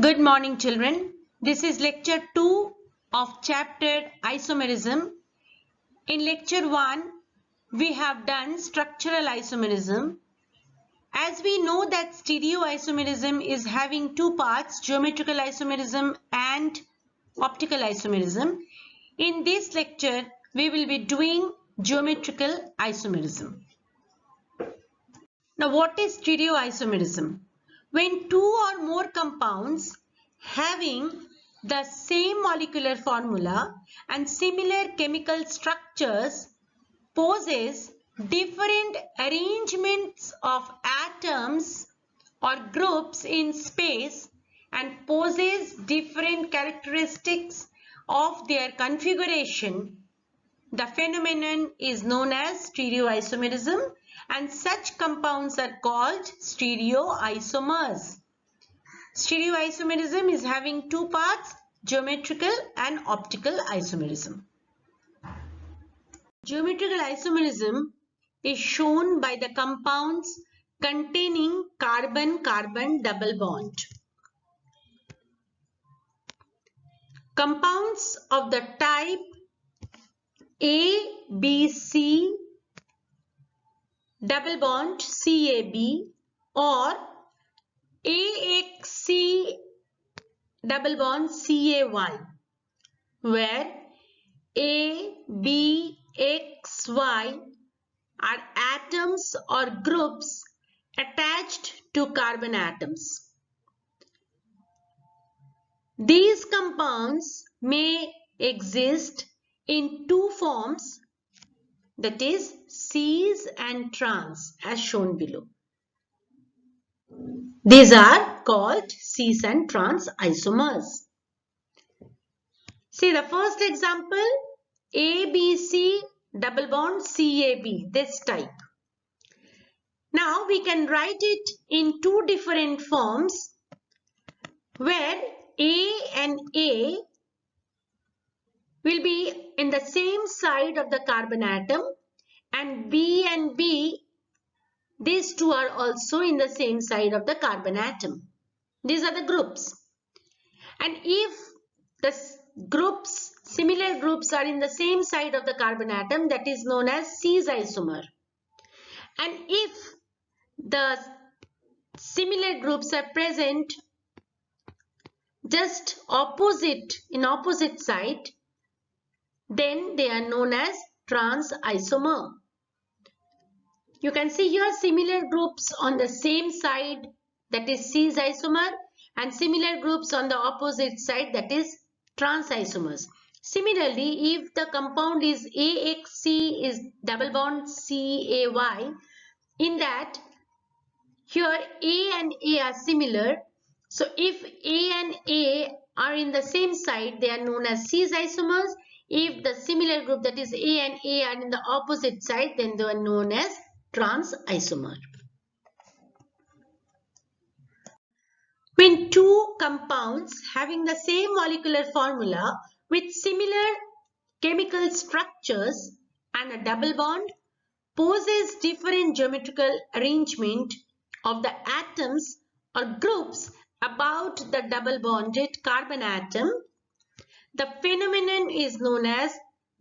Good morning, children. This is lecture 2 of chapter isomerism. In lecture 1, we have done structural isomerism. As we know that stereoisomerism is having two parts, geometrical isomerism and optical isomerism. In this lecture, we will be doing geometrical isomerism. Now, what is stereoisomerism? When two or more compounds having the same molecular formula and similar chemical structures possess different arrangements of atoms or groups in space and possess different characteristics of their configuration, the phenomenon is known as stereoisomerism, and such compounds are called stereoisomers. Stereoisomerism is having two parts, geometrical and optical isomerism. Geometrical isomerism is shown by the compounds containing carbon-carbon double bond. Compounds of the type A, B, C, double bond CAB or AXC double bond CAY, where A, B, X, Y are atoms or groups attached to carbon atoms. These compounds may exist in two forms, that is cis and trans, as shown below. These are called cis and trans isomers. See the first example, ABC double bond CAB, this type. Now we can write it in two different forms where A and A will be in the same side of the carbon atom and B and B, these two are also in the same side of the carbon atom. These are the groups. And if the groups, similar groups are in the same side of the carbon atom, that is known as cis isomer. And if the similar groups are present just opposite, in opposite side, then they are known as trans isomer. You can see here similar groups on the same side, that is cis isomer, and similar groups on the opposite side, that is trans isomers. Similarly, if the compound is AXC is double bond CAY, in that here A and A are similar. So if A and A are in the same side, they are known as cis isomers. If the similar group, that is A and A, are in the opposite side, then they are known as trans isomer. When two compounds having the same molecular formula with similar chemical structures and a double bond possess different geometrical arrangement of the atoms or groups about the double bonded carbon atom, the phenomenon is known as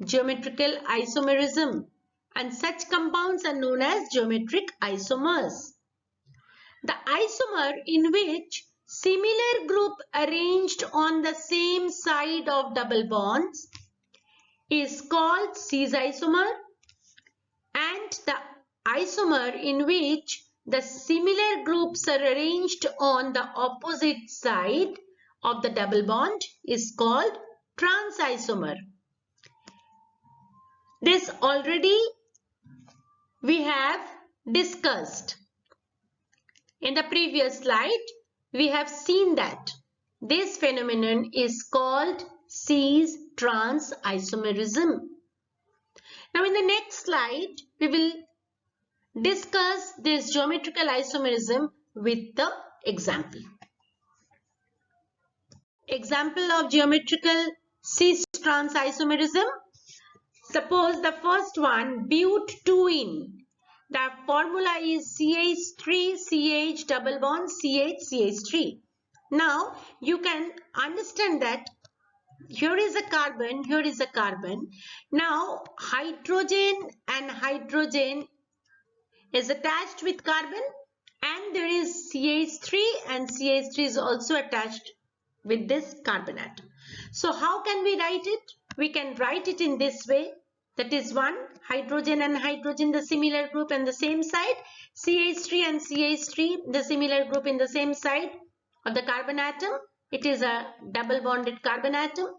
geometrical isomerism, and such compounds are known as geometric isomers. The isomer in which similar group arranged on the same side of double bonds is called cis isomer, and the isomer in which the similar groups are arranged on the opposite side of the double bond is called trans isomer. This already we have discussed. In the previous slide, we have seen that this phenomenon is called cis-trans isomerism. Now in the next slide, we will discuss this geometrical isomerism with the example. Example of geometrical cis-trans isomerism. Suppose the first one, but2ene. The formula is CH3CH double bond CH CH3. Now you can understand that here is a carbon, here is a carbon. Now hydrogen and hydrogen is attached with carbon, and there is CH3, and CH3 is also attached with this carbon atom. So how can we write it? We can write it in this way. That is one, hydrogen and hydrogen, the similar group and the same side. CH3 and CH3, the similar group in the same side of the carbon atom. It is a double bonded carbon atom.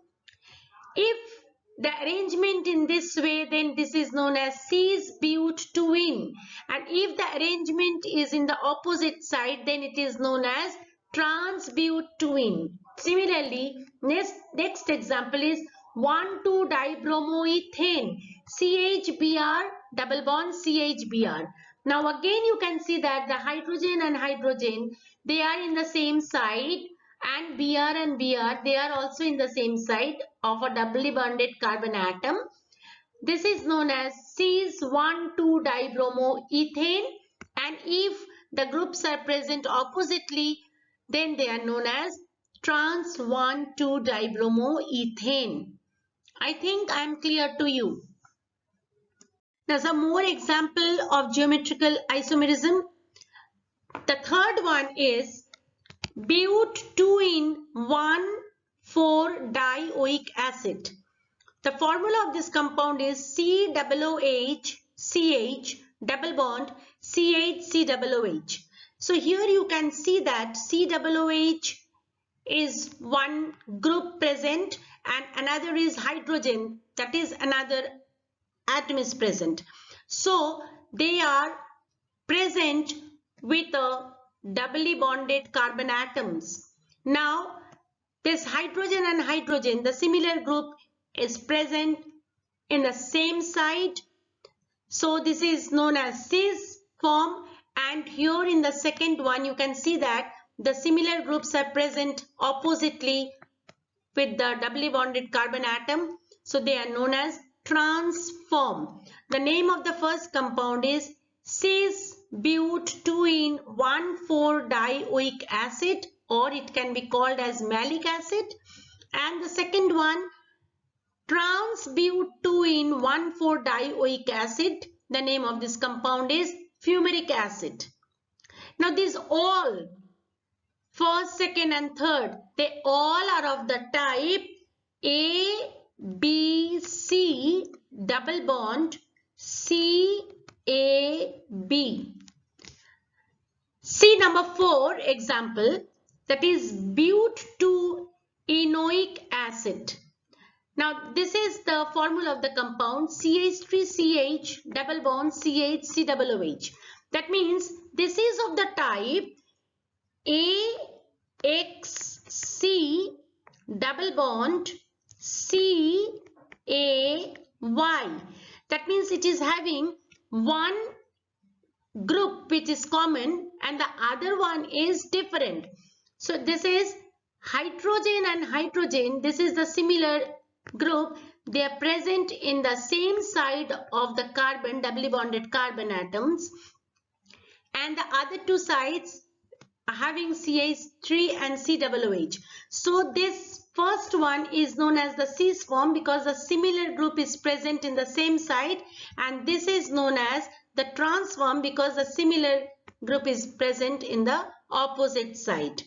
If the arrangement in this way, then this is known as cis-but-2-ene. And if the arrangement is in the opposite side, then it is known as trans-but-2-ene. Similarly, next example is 1,2-dibromoethane, CHBr, double bond CHBr. Now again you can see that the hydrogen and hydrogen, they are in the same side, and Br and Br, they are also in the same side of a doubly bonded carbon atom. This is known as cis-1,2-dibromoethane, and if the groups are present oppositely, then they are known as trans-1,2-dibromoethane. I think I am clear to you. Now some more example of geometrical isomerism. The third one is but-2-ene 1,4-dioic acid. The formula of this compound is COOH CH double bond CH COOH. So here you can see that COOH is one group present and another is hydrogen, that is another atom is present. So they are present with a doubly bonded carbon atoms. Now this hydrogen and hydrogen, the similar group is present in the same side. So this is known as cis form, and here in the second one you can see that the similar groups are present oppositely with the doubly bonded carbon atom. So they are known as trans form. The name of the first compound is cis-but-2-ene 1,4-dioic acid, or it can be called as malic acid. And the second one, trans-but-2-ene 1,4-dioic acid. The name of this compound is fumaric acid. Now these all, first, second and third, they all are of the type A, B, C, double bond, C, A, B. See number 4 example, that is but-2-enoic acid. Now this is the formula of the compound CH3CH double bond CH COOH. That means this is of the type AXC double bond CAY. That means it is having one group which is common and the other one is different. So this is hydrogen and hydrogen. This is the similar group. They are present in the same side of the carbon, doubly bonded carbon atoms, and the other two sides are having CH3 and COOH. So this first one is known as the cis form because the similar group is present in the same side, and this is known as the trans form because the similar group is present in the opposite side.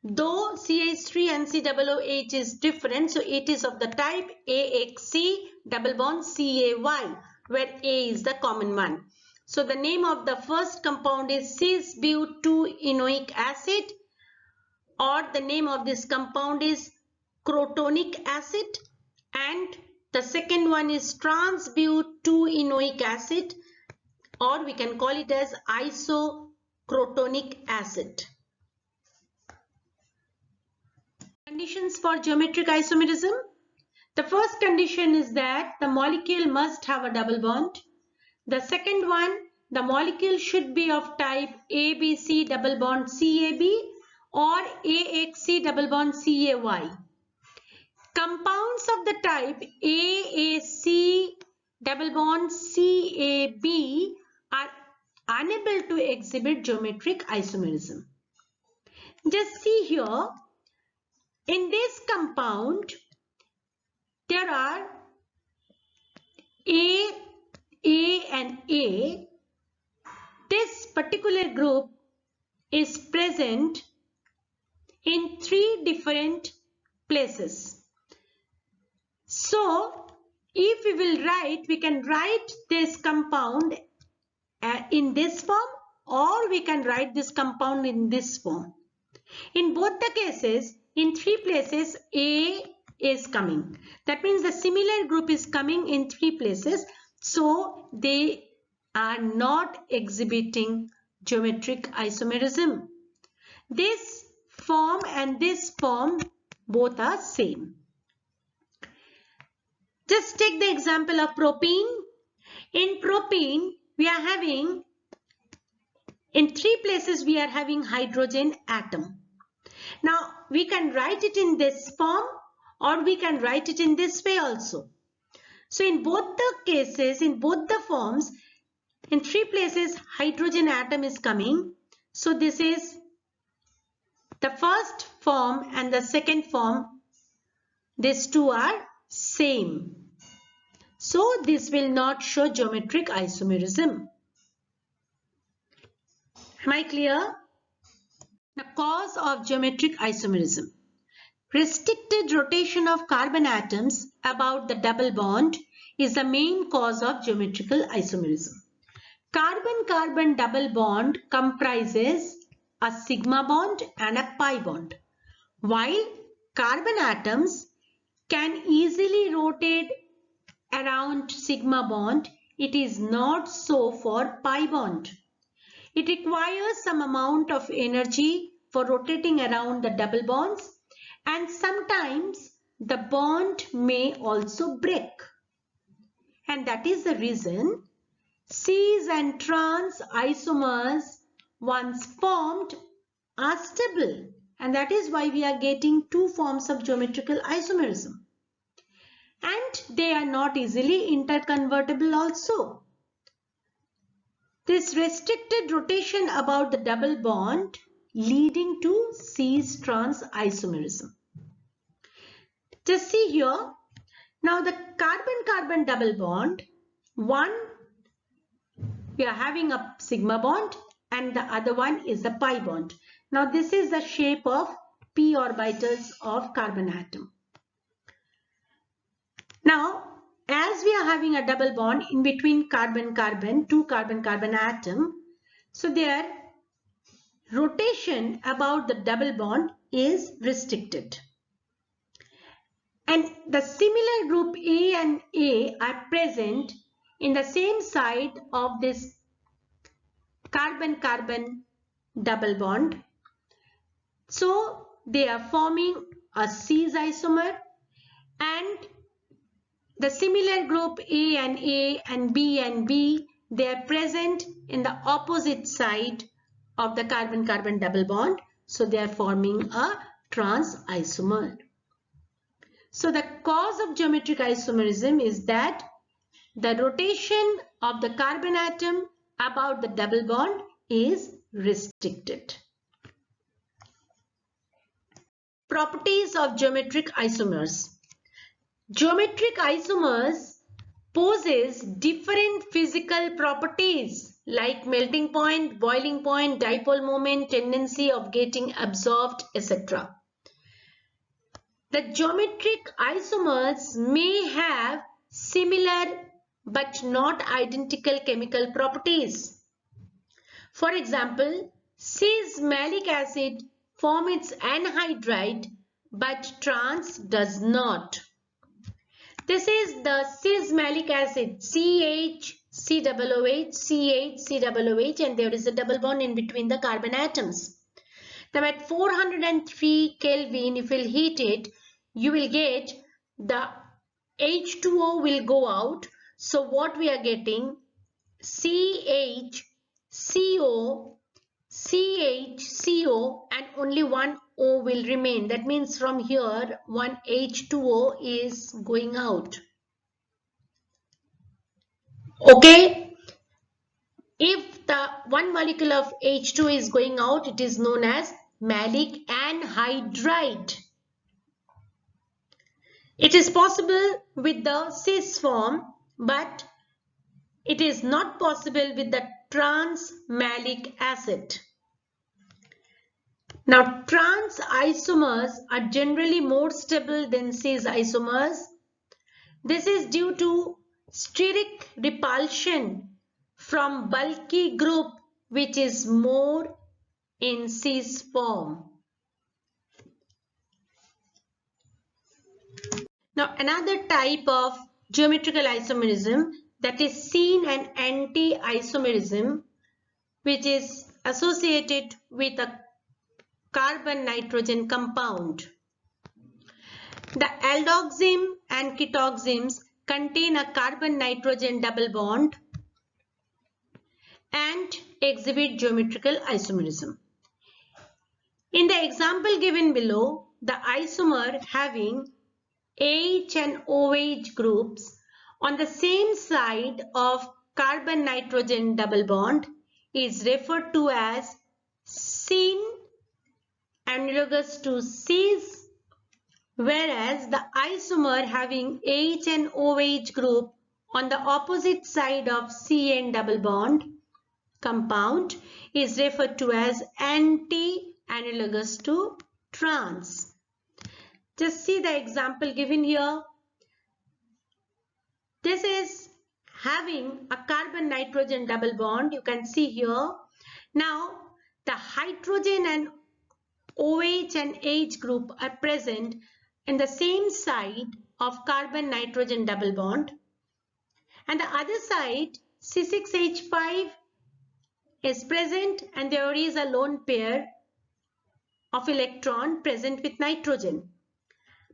Though CH3 and COOH is different, so it is of the type AXC double bond CAY, where A is the common one. So the name of the first compound is cis-but-2-enoic acid, or the name of this compound is crotonic acid, and the second one is trans-but-2-enoic acid, or we can call it as isocrotonic acid. Conditions for geometric isomerism. The first condition is that the molecule must have a double bond. The second one, the molecule should be of type ABC double bond CAB or AXC double bond CAY. Compounds of the type AAC double bond CAB are unable to exhibit geometric isomerism. Just see here, in this compound, there are A and A. This particular group is present in 3 different places. So, if we will write, we can write this compound in this form, or we can write this compound in this form. In both the cases, in 3 places, A is coming. That means the similar group is coming in 3 places. So, they are not exhibiting geometric isomerism. This form and this form both are same. Just take the example of propene. In propene, we are having, in 3 places we are having hydrogen atom. Now, we can write it in this form, or we can write it in this way also. So, in both the cases, in both the forms, in 3 places hydrogen atom is coming. So, this is the first form and the second form. These two are same. So, this will not show geometric isomerism. Am I clear? The cause of geometric isomerism. Restricted rotation of carbon atoms about the double bond is the main cause of geometrical isomerism. Carbon-carbon double bond comprises a sigma bond and a pi bond. While carbon atoms can easily rotate around sigma bond, it is not so for pi bond. It requires some amount of energy for rotating around the double bonds, and sometimes the bond may also break. And that is the reason cis and trans isomers once formed are stable. And that is why we are getting 2 forms of geometrical isomerism. And they are not easily interconvertible also. This restricted rotation about the double bond leading to cis-trans isomerism. Just see here. Now the carbon-carbon double bond, one we are having a sigma bond and the other one is a pi bond. Now this is the shape of p orbitals of carbon atom. Now, as we are having a double bond in between carbon-carbon, 2 carbon-carbon atom, so their rotation about the double bond is restricted. And the similar group A and A are present in the same side of this carbon-carbon double bond. So, they are forming a cis isomer, and the similar group A and B, they are present in the opposite side of the carbon-carbon double bond. So, they are forming a trans isomer. So, the cause of geometric isomerism is that the rotation of the carbon atom about the double bond is restricted. Properties of geometric isomers. Geometric isomers poses different physical properties like melting point, boiling point, dipole moment, tendency of getting absorbed, etc. The geometric isomers may have similar but not identical chemical properties. For example, cis malic acid forms its anhydride but trans does not. This is the cis malic acid CH-COOH, CH-COOH, and there is a double bond in between the carbon atoms. Now at 403 Kelvin, if you will heat it, you will get the H2O will go out. So what we are getting? CHCO, CHCO, and only one O will remain. That means from here one H2O is going out. Okay. If the one molecule of H2 is going out, it is known as malic anhydride. It is possible with the cis form, but it is not possible with the trans malic acid. Now, trans isomers are generally more stable than cis isomers. This is due to steric repulsion from bulky group, which is more in cis form. Now, another type of geometrical isomerism, that is syn and anti-isomerism, which is associated with a carbon-nitrogen compound. The aldoxym and ketoxyms contain a carbon-nitrogen double bond and exhibit geometrical isomerism. In the example given below, the isomer having AH and OH groups on the same side of carbon-nitrogen double bond is referred to as syn analogous to cis, whereas the isomer having AH and OH group on the opposite side of CN double bond compound is referred to as anti-analogous to trans. Just see the example given here. This is having a carbon-nitrogen double bond. You can see here. Now, the hydrogen and OH and H group are present in the same side of carbon-nitrogen double bond. And the other side, C6H5 is present and there is a lone pair of electron present with nitrogen.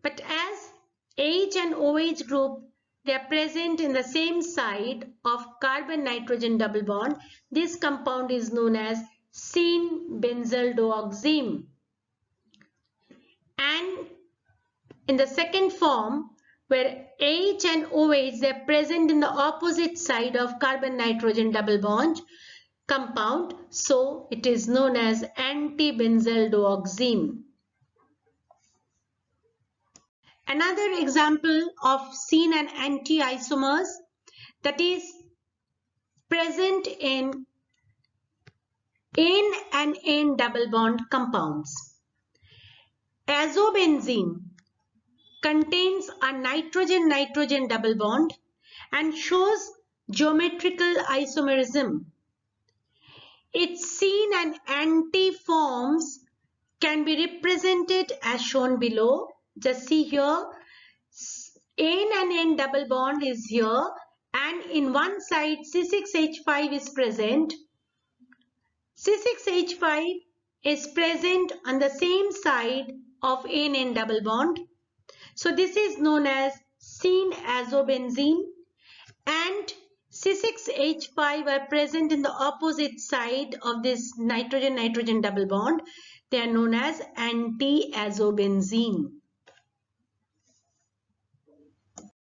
But as H and OH group, they are present in the same side of carbon-nitrogen double bond, this compound is known as syn-benzyl dioxime. And in the second form, where H and OH, they are present in the opposite side of carbon-nitrogen double bond compound, so it is known as anti-benzyl dioxime. Another example of syn and anti-isomers that is present in N and N double bond compounds. Azobenzene contains a nitrogen-nitrogen double bond and shows geometrical isomerism. Its syn and anti forms can be represented as shown below. Just see here, N and N double bond is here and in one side C6H5 is present. C6H5 is present on the same side of N double bond. So this is known as syn-azobenzene, and C6H5 are present in the opposite side of this nitrogen-nitrogen double bond. They are known as anti-azobenzene.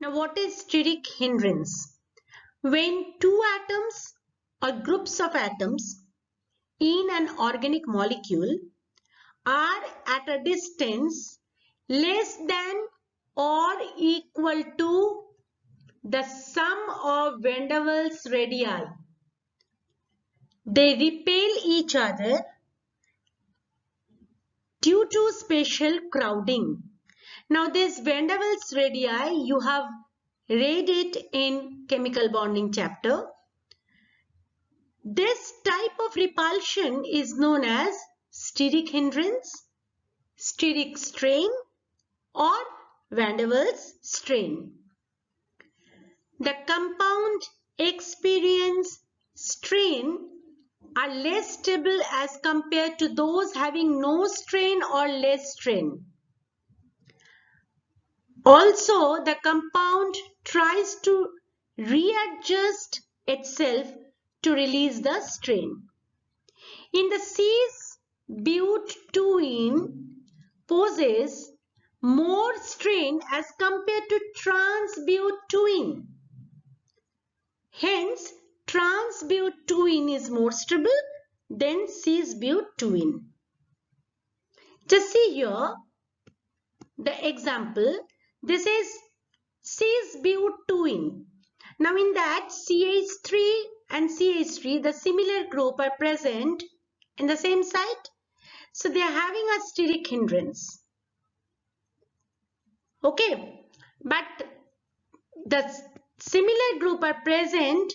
Now, what is steric hindrance? When two atoms or groups of atoms in an organic molecule are at a distance less than or equal to the sum of van der Waals radii, they repel each other due to spatial crowding. Now, this van der Waals radii, you have read it in chemical bonding chapter. This type of repulsion is known as steric hindrance, steric strain, or van der Waals strain. The compound experience strain are less stable as compared to those having no strain or less strain. Also, the compound tries to readjust itself to release the strain. In the cis-butene poses more strain as compared to trans-butene. Hence, trans-butene is more stable than cis-butene. Just see here the example. This is cis-butene. Now in that CH3 and CH3, the similar group are present in the same site. So they are having a steric hindrance. Okay, but the similar group are present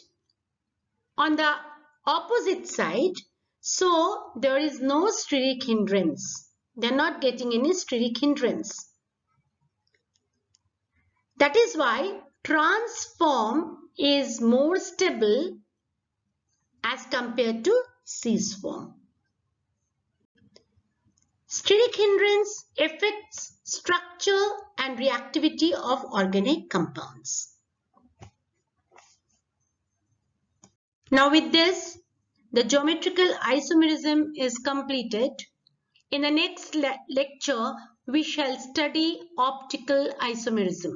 on the opposite side. So there is no steric hindrance. They are not getting any steric hindrance. That is why trans form is more stable as compared to cis form. Steric hindrance affects structure and reactivity of organic compounds. Now with this, the geometrical isomerism is completed. In the next lecture, we shall study optical isomerism.